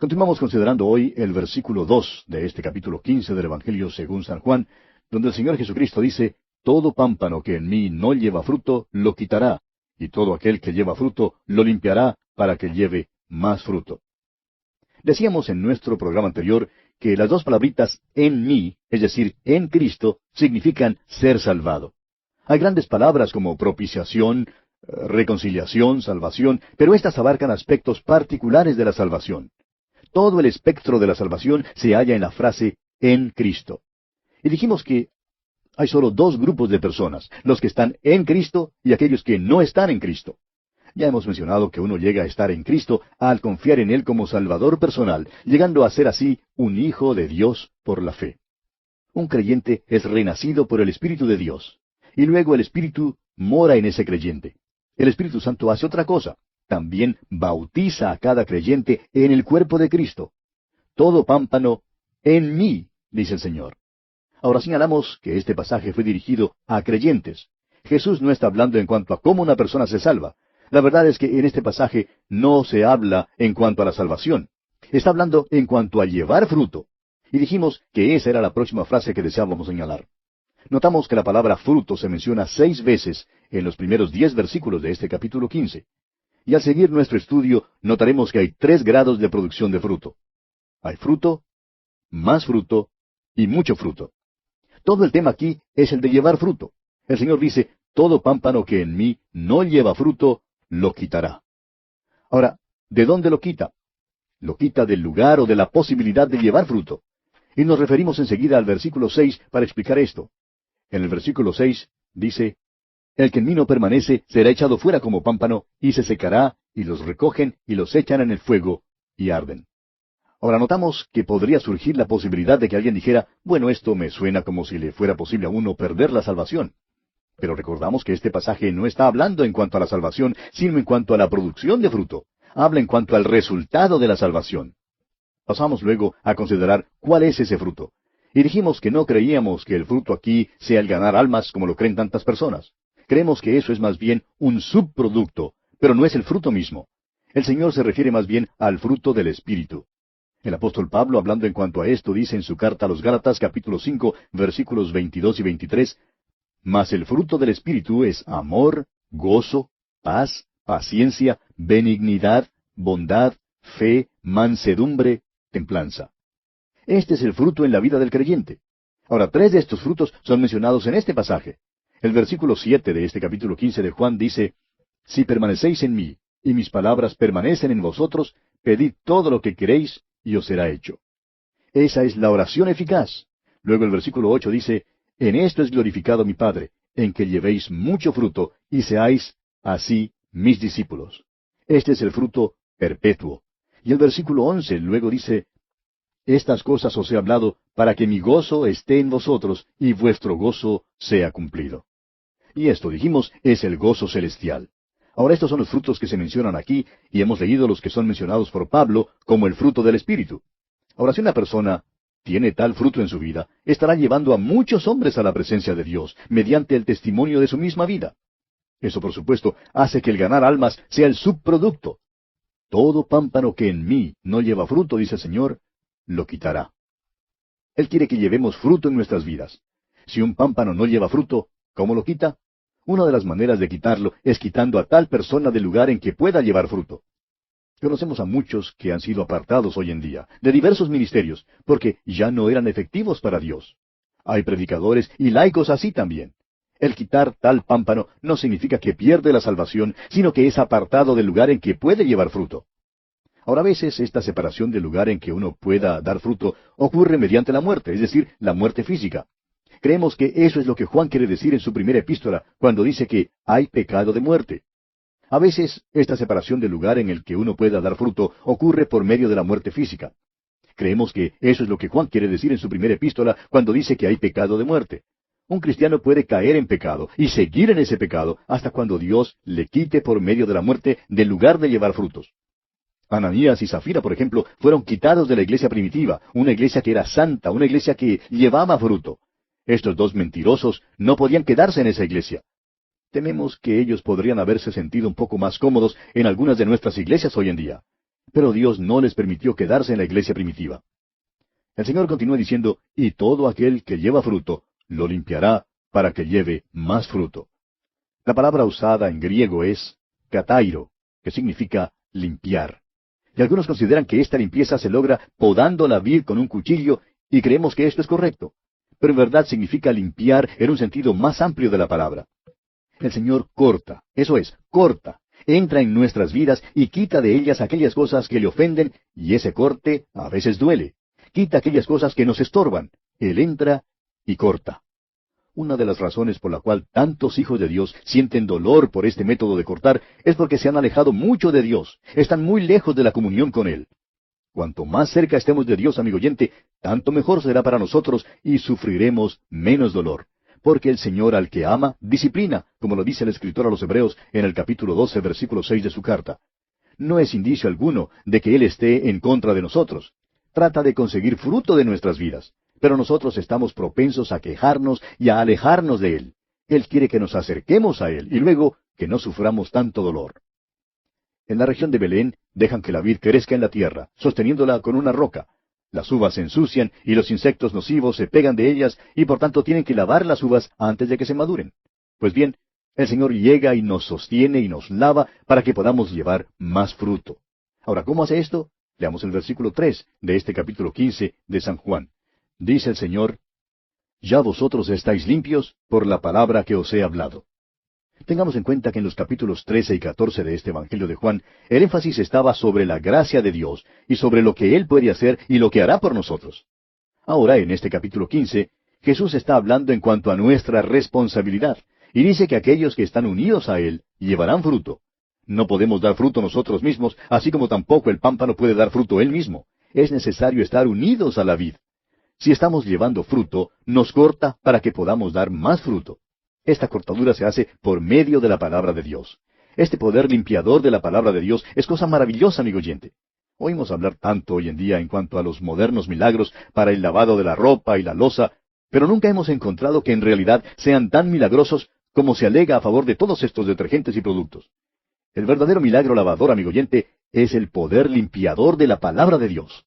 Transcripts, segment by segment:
Continuamos considerando hoy el versículo 2 de este capítulo 15 del Evangelio según San Juan, donde el Señor Jesucristo dice, «Todo pámpano que en mí no lleva fruto, lo quitará, y todo aquel que lleva fruto, lo limpiará para que lleve más fruto». Decíamos en nuestro programa anterior que las dos palabritas «en mí», es decir, «en Cristo», significan ser salvado. Hay grandes palabras como propiciación, reconciliación, salvación, pero estas abarcan aspectos particulares de la salvación. Todo el espectro de la salvación se halla en la frase «en Cristo». Y dijimos que hay solo dos grupos de personas, los que están en Cristo y aquellos que no están en Cristo. Ya hemos mencionado que uno llega a estar en Cristo al confiar en Él como Salvador personal, llegando a ser así un hijo de Dios por la fe. Un creyente es renacido por el Espíritu de Dios, y luego el Espíritu mora en ese creyente. El Espíritu Santo hace otra cosa. También bautiza a cada creyente en el cuerpo de Cristo. Todo pámpano en mí, dice el Señor. Ahora señalamos que este pasaje fue dirigido a creyentes. Jesús no está hablando en cuanto a cómo una persona se salva. La verdad es que en este pasaje no se habla en cuanto a la salvación. Está hablando en cuanto a llevar fruto. Y dijimos que esa era la próxima frase que deseábamos señalar. Notamos que la palabra fruto se menciona 6 veces en los primeros 10 versículos de este capítulo 15. Y al seguir nuestro estudio, notaremos que hay 3 grados de producción de fruto. Hay fruto, más fruto y mucho fruto. Todo el tema aquí es el de llevar fruto. El Señor dice, todo pámpano que en mí no lleva fruto, lo quitará. Ahora, ¿de dónde lo quita? Lo quita del lugar o de la posibilidad de llevar fruto. Y nos referimos enseguida al versículo 6 para explicar esto. En el versículo 6 dice, «El que en mí no permanece será echado fuera como pámpano, y se secará, y los recogen, y los echan en el fuego, y arden». Ahora notamos que podría surgir la posibilidad de que alguien dijera, bueno, esto me suena como si le fuera posible a uno perder la salvación. Pero recordamos que este pasaje no está hablando en cuanto a la salvación, sino en cuanto a la producción de fruto. Habla en cuanto al resultado de la salvación. Pasamos luego a considerar cuál es ese fruto. Y dijimos que no creíamos que el fruto aquí sea el ganar almas como lo creen tantas personas. Creemos que eso es más bien un subproducto, pero no es el fruto mismo. El Señor se refiere más bien al fruto del Espíritu. El apóstol Pablo, hablando en cuanto a esto, dice en su carta a los Gálatas, capítulo 5, versículos 22 y 23, «Mas el fruto del Espíritu es amor, gozo, paz, paciencia, benignidad, bondad, fe, mansedumbre, templanza». Este es el fruto en la vida del creyente. Ahora, 3 de estos frutos son mencionados en este pasaje. El versículo 7 de este capítulo 15 de Juan dice, «Si permanecéis en mí, y mis palabras permanecen en vosotros, pedid todo lo que queréis, y os será hecho». Esa es la oración eficaz. Luego el versículo 8 dice, «En esto es glorificado mi Padre, en que llevéis mucho fruto, y seáis así mis discípulos». Este es el fruto perpetuo. Y el versículo 11 luego dice, «Estas cosas os he hablado, para que mi gozo esté en vosotros, y vuestro gozo sea cumplido». Y esto, dijimos, es el gozo celestial. Ahora estos son los frutos que se mencionan aquí, y hemos leído los que son mencionados por Pablo como el fruto del Espíritu. Ahora, si una persona tiene tal fruto en su vida, estará llevando a muchos hombres a la presencia de Dios, mediante el testimonio de su misma vida. Eso, por supuesto, hace que el ganar almas sea el subproducto. Todo pámpano que en mí no lleva fruto, dice el Señor, lo quitará. Él quiere que llevemos fruto en nuestras vidas. Si un pámpano no lleva fruto, ¿cómo lo quita? Una de las maneras de quitarlo es quitando a tal persona del lugar en que pueda llevar fruto. Conocemos a muchos que han sido apartados hoy en día, de diversos ministerios, porque ya no eran efectivos para Dios. Hay predicadores y laicos así también. El quitar tal pámpano no significa que pierde la salvación, sino que es apartado del lugar en que puede llevar fruto. Ahora, a veces esta separación del lugar en que uno pueda dar fruto ocurre mediante la muerte, es decir, la muerte física. Creemos que eso es lo que Juan quiere decir en su primera epístola, cuando dice que hay pecado de muerte. A veces, esta separación del lugar en el que uno pueda dar fruto ocurre por medio de la muerte física. Creemos que eso es lo que Juan quiere decir en su primera epístola, cuando dice que hay pecado de muerte. Un cristiano puede caer en pecado y seguir en ese pecado hasta cuando Dios le quite por medio de la muerte del lugar de llevar frutos. Ananías y Zafira, por ejemplo, fueron quitados de la iglesia primitiva, una iglesia que era santa, una iglesia que llevaba fruto. Estos dos mentirosos no podían quedarse en esa iglesia. Tememos que ellos podrían haberse sentido un poco más cómodos en algunas de nuestras iglesias hoy en día. Pero Dios no les permitió quedarse en la iglesia primitiva. El Señor continúa diciendo, y todo aquel que lleva fruto, lo limpiará para que lleve más fruto. La palabra usada en griego es katairo, que significa limpiar. Y algunos consideran que esta limpieza se logra podando la vid con un cuchillo, y creemos que esto es correcto. Pero en verdad significa limpiar en un sentido más amplio de la palabra. El Señor corta, eso es, corta, entra en nuestras vidas y quita de ellas aquellas cosas que le ofenden, y ese corte a veces duele. Quita aquellas cosas que nos estorban. Él entra y corta. Una de las razones por la cual tantos hijos de Dios sienten dolor por este método de cortar es porque se han alejado mucho de Dios, están muy lejos de la comunión con Él. Cuanto más cerca estemos de Dios, amigo oyente, tanto mejor será para nosotros y sufriremos menos dolor. Porque el Señor al que ama, disciplina, como lo dice el escritor a los Hebreos en el capítulo 12, versículo 6 de su carta. No es indicio alguno de que Él esté en contra de nosotros. Trata de conseguir fruto de nuestras vidas. Pero nosotros estamos propensos a quejarnos y a alejarnos de Él. Él quiere que nos acerquemos a Él y luego que no suframos tanto dolor. En la región de Belén dejan que la vid crezca en la tierra, sosteniéndola con una roca. Las uvas se ensucian y los insectos nocivos se pegan de ellas y por tanto tienen que lavar las uvas antes de que se maduren. Pues bien, el Señor llega y nos sostiene y nos lava para que podamos llevar más fruto. Ahora, ¿cómo hace esto? Leamos el versículo 3 de este capítulo 15 de San Juan. Dice el Señor, ya vosotros estáis limpios por la palabra que os he hablado. Tengamos en cuenta que en los capítulos 13 y 14 de este Evangelio de Juan, el énfasis estaba sobre la gracia de Dios y sobre lo que Él puede hacer y lo que hará por nosotros. Ahora, en este capítulo 15, Jesús está hablando en cuanto a nuestra responsabilidad, y dice que aquellos que están unidos a Él llevarán fruto. No podemos dar fruto nosotros mismos, así como tampoco el pámpano puede dar fruto él mismo. Es necesario estar unidos a la vid. Si estamos llevando fruto, nos corta para que podamos dar más fruto. Esta cortadura se hace por medio de la palabra de Dios. Este poder limpiador de la palabra de Dios es cosa maravillosa, amigo oyente. Oímos hablar tanto hoy en día en cuanto a los modernos milagros para el lavado de la ropa y la loza, pero nunca hemos encontrado que en realidad sean tan milagrosos como se alega a favor de todos estos detergentes y productos. El verdadero milagro lavador, amigo oyente, es el poder limpiador de la palabra de Dios.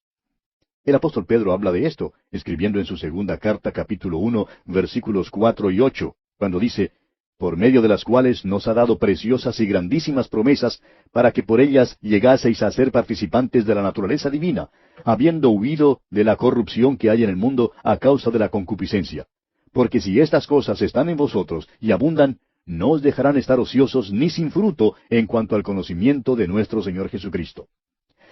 El apóstol Pedro habla de esto, escribiendo en su segunda carta, capítulo 1, versículos 4 y 8, cuando dice, por medio de las cuales nos ha dado preciosas y grandísimas promesas, para que por ellas llegaseis a ser participantes de la naturaleza divina, habiendo huido de la corrupción que hay en el mundo a causa de la concupiscencia. Porque si estas cosas están en vosotros y abundan, no os dejarán estar ociosos ni sin fruto en cuanto al conocimiento de nuestro Señor Jesucristo.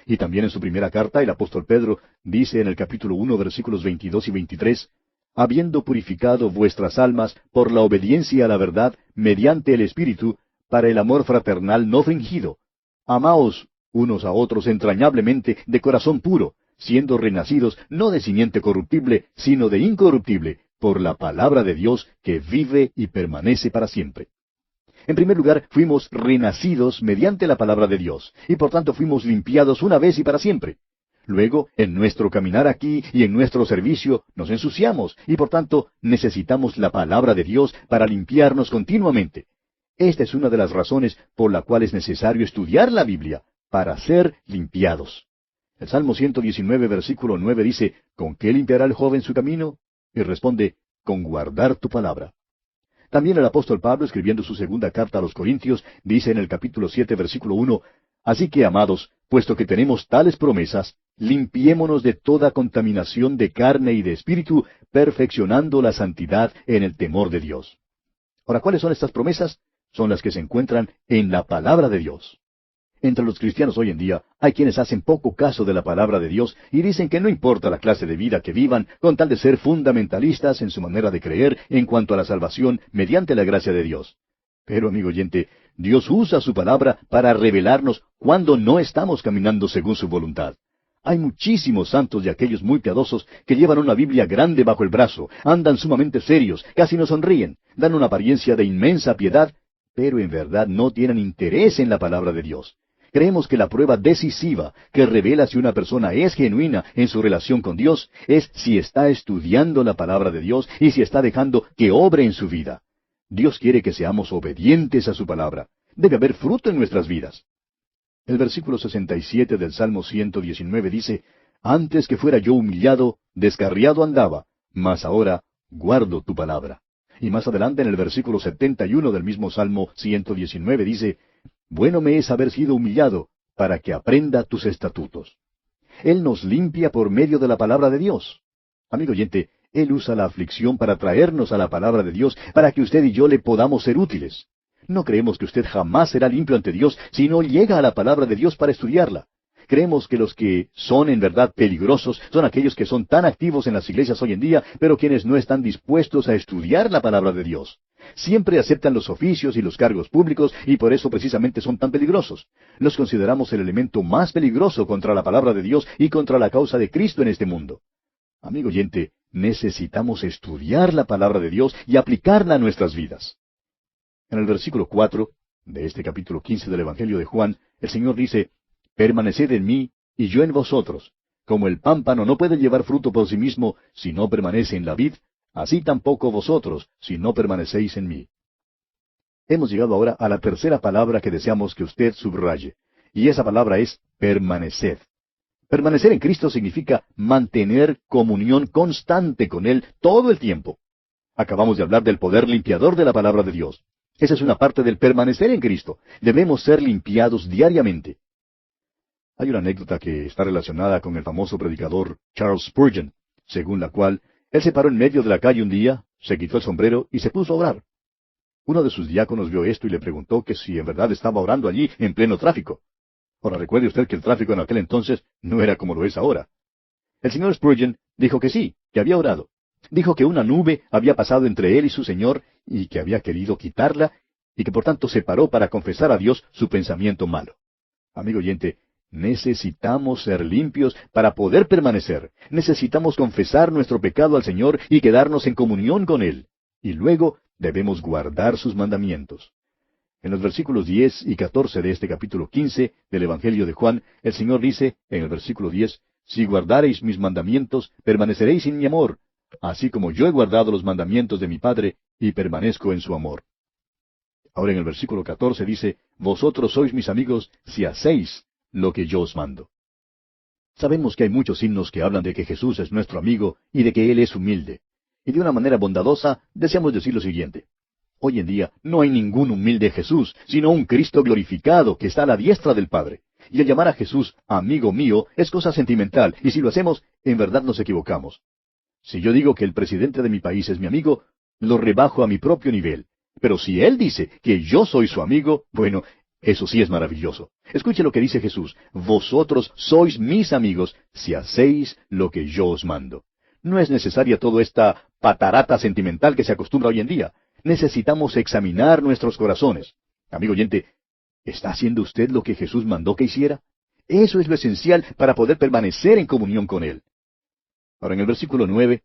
Y también en su primera carta el apóstol Pedro dice en el capítulo 1, versículos 22 y 23, habiendo purificado vuestras almas por la obediencia a la verdad mediante el Espíritu, para el amor fraternal no fingido. Amaos unos a otros entrañablemente de corazón puro, siendo renacidos no de simiente corruptible, sino de incorruptible, por la palabra de Dios que vive y permanece para siempre. En primer lugar, fuimos renacidos mediante la palabra de Dios, y por tanto fuimos limpiados una vez y para siempre. Luego, en nuestro caminar aquí y en nuestro servicio, nos ensuciamos, y por tanto necesitamos la palabra de Dios para limpiarnos continuamente. Esta es una de las razones por la cual es necesario estudiar la Biblia, para ser limpiados. El Salmo 119, versículo 9 dice, ¿con qué limpiará el joven su camino? Y responde, con guardar tu palabra. También el apóstol Pablo, escribiendo su segunda carta a los Corintios, dice en el capítulo 7, versículo 1, así que, amados, puesto que tenemos tales promesas, limpiémonos de toda contaminación de carne y de espíritu, perfeccionando la santidad en el temor de Dios. Ahora, ¿cuáles son estas promesas? Son las que se encuentran en la palabra de Dios. Entre los cristianos hoy en día hay quienes hacen poco caso de la palabra de Dios y dicen que no importa la clase de vida que vivan, con tal de ser fundamentalistas en su manera de creer en cuanto a la salvación mediante la gracia de Dios. Pero, amigo oyente, Dios usa su palabra para revelarnos cuando no estamos caminando según su voluntad. Hay muchísimos santos y aquellos muy piadosos que llevan una Biblia grande bajo el brazo, andan sumamente serios, casi no sonríen, dan una apariencia de inmensa piedad, pero en verdad no tienen interés en la palabra de Dios. Creemos que la prueba decisiva que revela si una persona es genuina en su relación con Dios es si está estudiando la palabra de Dios y si está dejando que obre en su vida. Dios quiere que seamos obedientes a su palabra. Debe haber fruto en nuestras vidas. El versículo 67 del Salmo 119 dice, Antes que fuera yo humillado, descarriado andaba, mas ahora guardo tu palabra. Y más adelante en el versículo 71 del mismo Salmo 119 dice, Bueno me es haber sido humillado, para que aprenda tus estatutos. Él nos limpia por medio de la palabra de Dios. Amigo oyente, Él usa la aflicción para traernos a la palabra de Dios, para que usted y yo le podamos ser útiles. No creemos que usted jamás será limpio ante Dios si no llega a la palabra de Dios para estudiarla. Creemos que los que son en verdad peligrosos son aquellos que son tan activos en las iglesias hoy en día, pero quienes no están dispuestos a estudiar la palabra de Dios. Siempre aceptan los oficios y los cargos públicos y por eso precisamente son tan peligrosos. Los consideramos el elemento más peligroso contra la palabra de Dios y contra la causa de Cristo en este mundo. Amigo oyente, necesitamos estudiar la palabra de Dios y aplicarla a nuestras vidas. En el versículo 4 de este capítulo 15 del Evangelio de Juan, el Señor dice, Permaneced en mí, y yo en vosotros. Como el pámpano no puede llevar fruto por sí mismo si no permanece en la vid, así tampoco vosotros si no permanecéis en mí. Hemos llegado ahora a la tercera palabra que deseamos que usted subraye, y esa palabra es permaneced. Permanecer en Cristo significa mantener comunión constante con Él todo el tiempo. Acabamos de hablar del poder limpiador de la palabra de Dios. Esa es una parte del permanecer en Cristo. Debemos ser limpiados diariamente. Hay una anécdota que está relacionada con el famoso predicador Charles Spurgeon, según la cual él se paró en medio de la calle un día, se quitó el sombrero y se puso a orar. Uno de sus diáconos vio esto y le preguntó que si en verdad estaba orando allí en pleno tráfico. Ahora recuerde usted que el tráfico en aquel entonces no era como lo es ahora. El señor Spurgeon dijo que sí, que había orado. Dijo que una nube había pasado entre él y su Señor y que había querido quitarla y que por tanto se paró para confesar a Dios su pensamiento malo. Amigo oyente, necesitamos ser limpios para poder permanecer. Necesitamos confesar nuestro pecado al Señor y quedarnos en comunión con Él. Y luego debemos guardar sus mandamientos. En los versículos 10 y 14 de este capítulo 15 del Evangelio de Juan, el Señor dice, en el versículo 10, Si guardareis mis mandamientos, permaneceréis en mi amor, así como yo he guardado los mandamientos de mi Padre, y permanezco en su amor. Ahora en el versículo 14 dice, Vosotros sois mis amigos si hacéis lo que yo os mando. Sabemos que hay muchos himnos que hablan de que Jesús es nuestro amigo y de que Él es humilde. Y de una manera bondadosa, deseamos decir lo siguiente. Hoy en día no hay ningún humilde Jesús, sino un Cristo glorificado que está a la diestra del Padre. Y el llamar a Jesús amigo mío es cosa sentimental, y si lo hacemos, en verdad nos equivocamos. Si yo digo que el presidente de mi país es mi amigo, lo rebajo a mi propio nivel. Pero si Él dice que yo soy su amigo, bueno, eso sí es maravilloso. Escuche lo que dice Jesús. Vosotros sois mis amigos si hacéis lo que yo os mando. No es necesaria toda esta patarata sentimental que se acostumbra hoy en día. Necesitamos examinar nuestros corazones. Amigo oyente, ¿está haciendo usted lo que Jesús mandó que hiciera? Eso es lo esencial para poder permanecer en comunión con Él. Ahora en el versículo 9,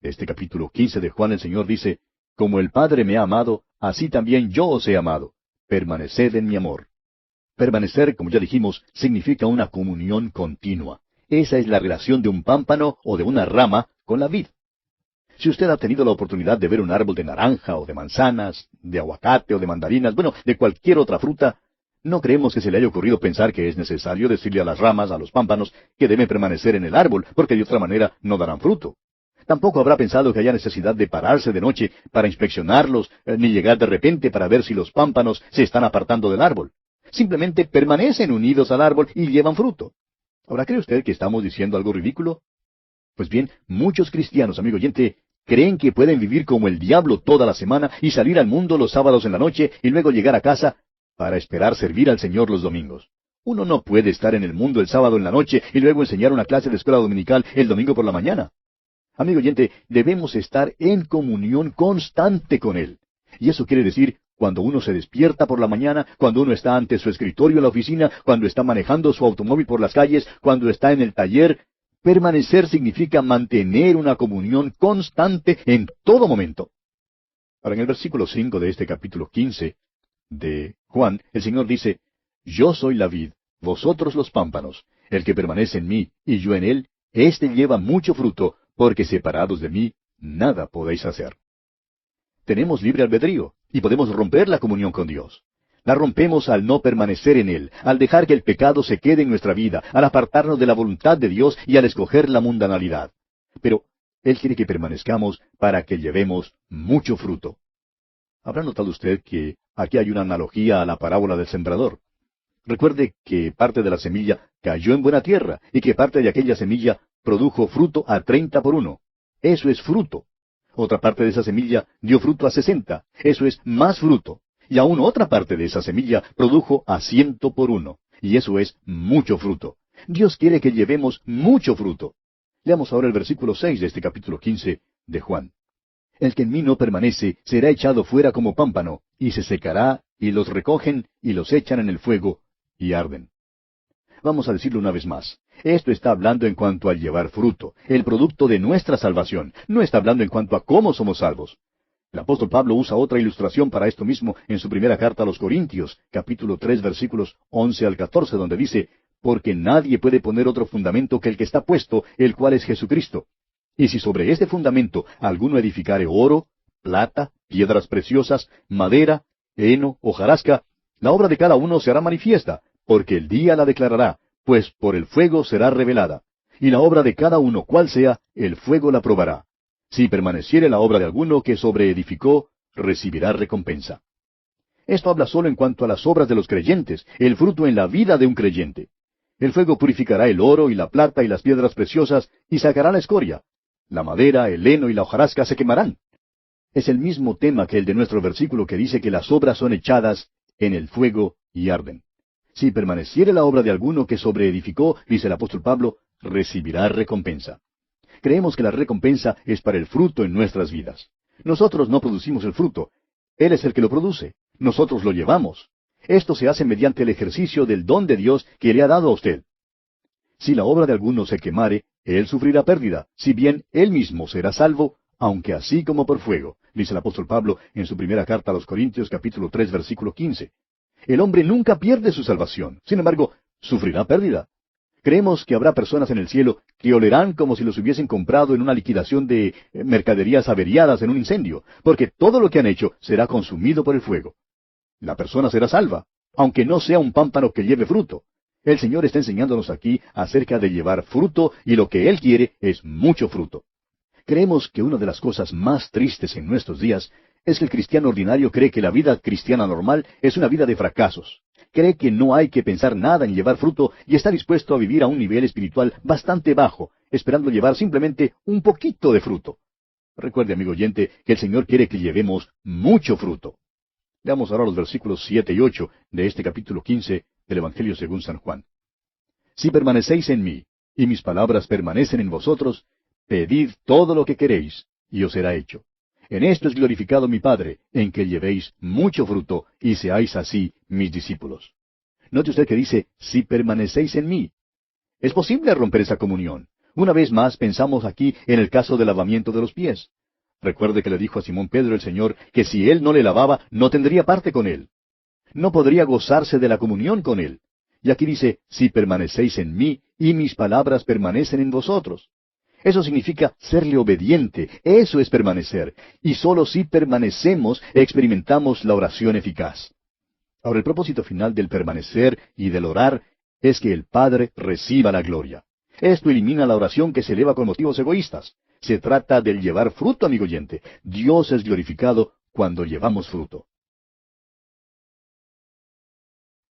de este capítulo 15 de Juan, el Señor dice, Como el Padre me ha amado, así también yo os he amado. Permaneced en mi amor. Permanecer, como ya dijimos, significa una comunión continua. Esa es la relación de un pámpano o de una rama con la vid. Si usted ha tenido la oportunidad de ver un árbol de naranja o de manzanas, de aguacate o de mandarinas, bueno, de cualquier otra fruta, no creemos que se le haya ocurrido pensar que es necesario decirle a las ramas, a los pámpanos, que deben permanecer en el árbol, porque de otra manera no darán fruto. Tampoco habrá pensado que haya necesidad de pararse de noche para inspeccionarlos, ni llegar de repente para ver si los pámpanos se están apartando del árbol. Simplemente permanecen unidos al árbol y llevan fruto. Ahora, ¿cree usted que estamos diciendo algo ridículo? Pues bien, muchos cristianos, amigo oyente, creen que pueden vivir como el diablo toda la semana y salir al mundo los sábados en la noche y luego llegar a casa para esperar servir al Señor los domingos. Uno no puede estar en el mundo el sábado en la noche y luego enseñar una clase de escuela dominical el domingo por la mañana. Amigo oyente, debemos estar en comunión constante con Él. Y eso quiere decir, cuando uno se despierta por la mañana, cuando uno está ante su escritorio en la oficina, cuando está manejando su automóvil por las calles, cuando está en el taller, permanecer significa mantener una comunión constante en todo momento. Ahora, en el versículo 5 de este capítulo 15 de Juan, el Señor dice, Yo soy la vid, vosotros los pámpanos. El que permanece en mí y yo en él, éste lleva mucho fruto, porque separados de mí, nada podéis hacer. Tenemos libre albedrío, y podemos romper la comunión con Dios. La rompemos al no permanecer en Él, al dejar que el pecado se quede en nuestra vida, al apartarnos de la voluntad de Dios y al escoger la mundanalidad. Pero Él quiere que permanezcamos para que llevemos mucho fruto. ¿Habrá notado usted que aquí hay una analogía a la parábola del sembrador? Recuerde que parte de la semilla cayó en buena tierra y que parte de aquella semilla produjo fruto a 30 por uno. Eso es fruto. Otra parte de esa semilla dio fruto a 60. Eso es más fruto. Y aún otra parte de esa semilla produjo a 100 por uno. Y eso es mucho fruto. Dios quiere que llevemos mucho fruto. Leamos ahora el versículo 6 de este capítulo 15 de Juan. El que en mí no permanece será echado fuera como pámpano, y se secará, y los recogen, y los echan en el fuego, y arden. Vamos a decirlo una vez más. Esto está hablando en cuanto al llevar fruto, el producto de nuestra salvación. No está hablando en cuanto a cómo somos salvos. El apóstol Pablo usa otra ilustración para esto mismo en su primera carta a los Corintios, capítulo 3, versículos 11 al 14, donde dice, porque nadie puede poner otro fundamento que el que está puesto, el cual es Jesucristo. Y si sobre este fundamento alguno edificare oro, plata, piedras preciosas, madera, heno, hojarasca, la obra de cada uno se hará manifiesta, porque el día la declarará, pues por el fuego será revelada. Y la obra de cada uno, cual sea, el fuego la probará. Si permaneciere la obra de alguno que sobreedificó, recibirá recompensa. Esto habla solo en cuanto a las obras de los creyentes, el fruto en la vida de un creyente. El fuego purificará el oro y la plata y las piedras preciosas y sacará la escoria. La madera, el heno y la hojarasca se quemarán. Es el mismo tema que el de nuestro versículo que dice que las obras son echadas en el fuego y arden. Si permaneciere la obra de alguno que sobreedificó, dice el apóstol Pablo, recibirá recompensa. Creemos que la recompensa es para el fruto en nuestras vidas. Nosotros no producimos el fruto. Él es el que lo produce. Nosotros lo llevamos. Esto se hace mediante el ejercicio del don de Dios que le ha dado a usted. Si la obra de alguno se quemare, él sufrirá pérdida, si bien él mismo será salvo, aunque así como por fuego, dice el apóstol Pablo en su primera carta a los Corintios capítulo 3 versículo 15. El hombre nunca pierde su salvación, sin embargo, sufrirá pérdida. Creemos que habrá personas en el cielo que olerán como si los hubiesen comprado en una liquidación de mercaderías averiadas en un incendio, porque todo lo que han hecho será consumido por el fuego. La persona será salva, aunque no sea un pámpano que lleve fruto. El Señor está enseñándonos aquí acerca de llevar fruto y lo que Él quiere es mucho fruto. Creemos que una de las cosas más tristes en nuestros días es que el cristiano ordinario cree que la vida cristiana normal es una vida de fracasos. Cree que no hay que pensar nada en llevar fruto y está dispuesto a vivir a un nivel espiritual bastante bajo, esperando llevar simplemente un poquito de fruto. Recuerde, amigo oyente, que el Señor quiere que llevemos mucho fruto. Leamos ahora los versículos 7 y 8 de este capítulo 15 del Evangelio según San Juan. Si permanecéis en mí, y mis palabras permanecen en vosotros, pedid todo lo que queréis, y os será hecho. En esto es glorificado mi Padre, en que llevéis mucho fruto, y seáis así mis discípulos. Note usted que dice, si permanecéis en mí. Es posible romper esa comunión. Una vez más pensamos aquí en el caso del lavamiento de los pies. Recuerde que le dijo a Simón Pedro el Señor que si él no le lavaba, no tendría parte con él. No podría gozarse de la comunión con él. Y aquí dice, si permanecéis en mí, y mis palabras permanecen en vosotros. Eso significa serle obediente, eso es permanecer. Y sólo si permanecemos experimentamos la oración eficaz. Ahora el propósito final del permanecer y del orar es que el Padre reciba la gloria. Esto elimina la oración que se eleva con motivos egoístas. Se trata del llevar fruto, amigo oyente. Dios es glorificado cuando llevamos fruto.